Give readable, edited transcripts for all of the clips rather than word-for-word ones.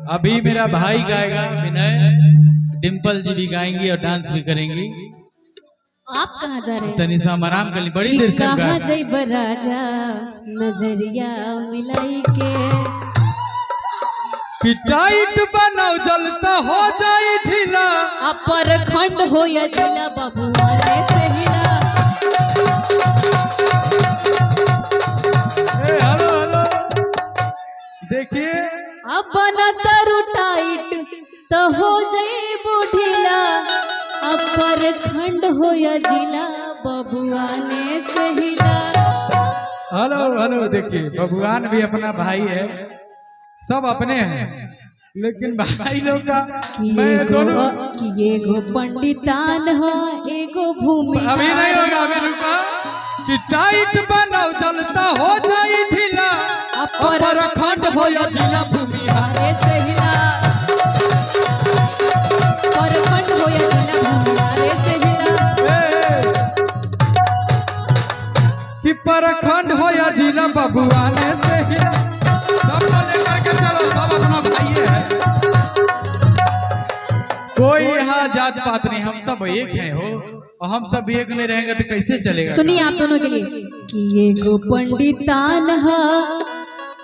अभी मेरा भाई गाएगा विनय, डिम्पल जी भी गाएंगी और डांस भी करेंगी। आप कहाँ जा रहे हैं? तनिषा आराम कर ली, बड़ी देर से कहाँ जइब राजा नजरिया मिलाई के कि टाइट बनाओ जलता हो जाए ढीला, अपर खंड हो या जिला बबुआ ने से हिला। हेलो हेलो देखिए, अब न तरु टाइट तो हो जाए ढीला, अपर खंड हो या जिला बबुआ ने से हिला। हेलो हेलो देखिए, भगवान भी अपना भाई है, सब अपने हैं, लेकिन भाई लोग का मैं दोनों कि एगो पंडितान हो एगो भूमि। अभी नहीं होगा, अभी रुका कि टाइट बनाओ चलता हो जाए ढीला, अपर खंड हो या जिला भूमि हारे से हिला, अपर खंड हो या जिला भूमि हारे से हिला, कि परखंड हो या जिला बबुआ ने से हिला। सबको लेकर के चलो, सब अपना भाई है, कोई यहाँ जात पात नहीं, हम सब एक हैं हो, और हम सब एक में रहेंगे तो कैसे चलेगा। सुनिए आप दोनों के लिए कि एगो पंडितान है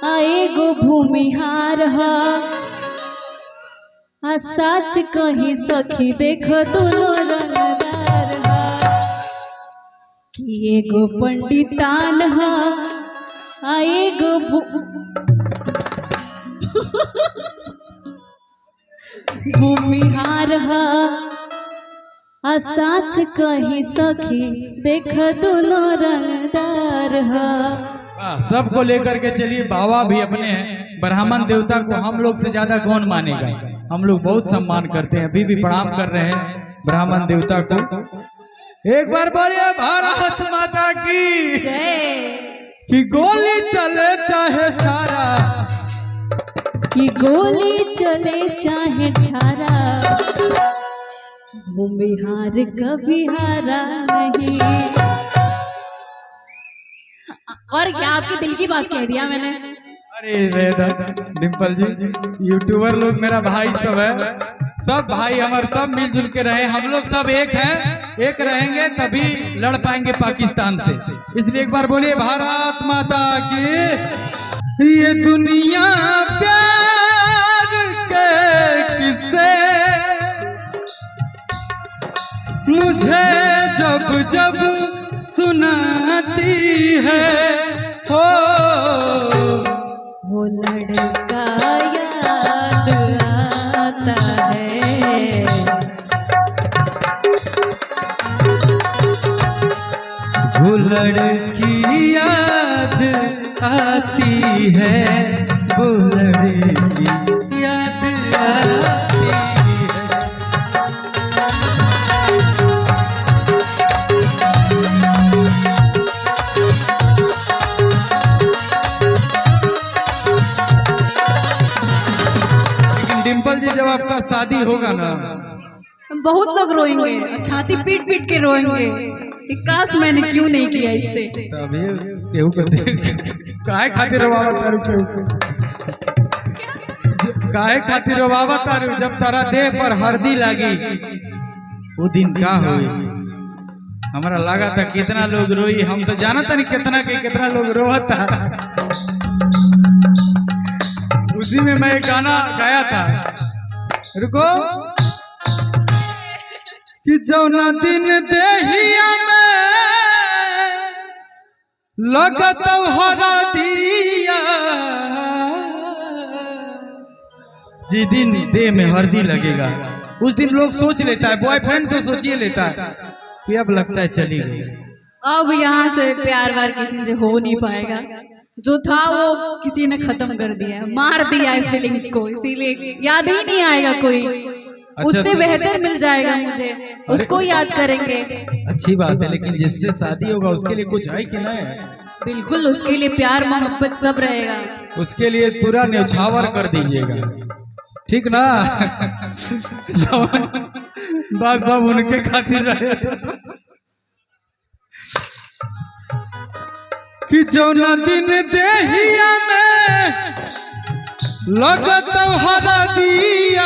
एगो भूमिहार है, आ सच कही सखी देखो दोनों रंगदार है, कि एगो पंडितान है एगो भूमिहार है, आ सच कही सखी देख दोनों रंगदार है। सबको लेकर के चलिए, बाबा भी अपने हैं, ब्राह्मण देवता को हम लोग से ज्यादा कौन मानेगा, हम लोग बहुत सम्मान करते हैं, अभी भी प्रणाम कर रहे हैं ब्राह्मण देवता को। एक बार बोलिए भारत माता की जय। कि गोली चले चाहे छारा, कि गोली चले चाहे छारा, भूमिहार कभी हारा नहीं। और क्या आपके दिल की बात कह दिया मैंने। अरे रेदा डिम्पल जी, यूट्यूबर लोग मेरा भाई सब है, सब भाई हमारे, सब मिलजुल के रहे, हम लोग सब एक हैं, एक रहेंगे तभी लड़ पाएंगे पाकिस्तान से। इसलिए एक बार बोलिए भारत माता की। ये दुनिया प्यार के किस्से मुझे जब जब सुनाती है, हो वो लड़का याद आता है, वो लड़की याद आती है, वो लड़की याद आती है। डिम्पल जी, जब आपका शादी होगा ना, बहुत लोग रोएंगे, छाती पीट पीट के रोएंगे, काश मैंने क्यों नहीं किया इससे। तभी केहू को देख काहे खातिर रोवावा तारू, काहे खातिर रोवावा तारू, जब तारा देह पर हल्दी लागी वो दिन का होई। हमारा लगा था कितना लोग रोई, हम तो जाना था नहीं कितना लोग रोता। उसी में मैं एक गाना गाया था, रुको, कि जौना दिन देहिया में लगत हरा दिया, जिस दिन देह में हल्दी लगेगा उस दिन लोग सोच लेता है, बॉयफ्रेंड तो सोचिए लेता है कि अब लगता है चली गई। अब यहाँ से प्यार वार किसी से हो नहीं पाएगा, जो था वो किसी ने खत्म कर दिया, मार दिया है फीलिंग्स को, इसीलिए याद ही नहीं आएगा कोई। अच्छा, उससे बेहतर मिल जाएगा मुझे, उसको याद करेंगे। अच्छी बात है, लेकिन जिससे शादी होगा उसके लिए कुछ है कि नहीं? बिल्कुल, उसके लिए प्यार मोहब्बत सब रहेगा, उसके लिए पूरा न्यौछावर कर दीजिएगा, ठीक ना? बस सब उनके खातिर रहे कि जौना दिन देहिया में लगत हरा दिया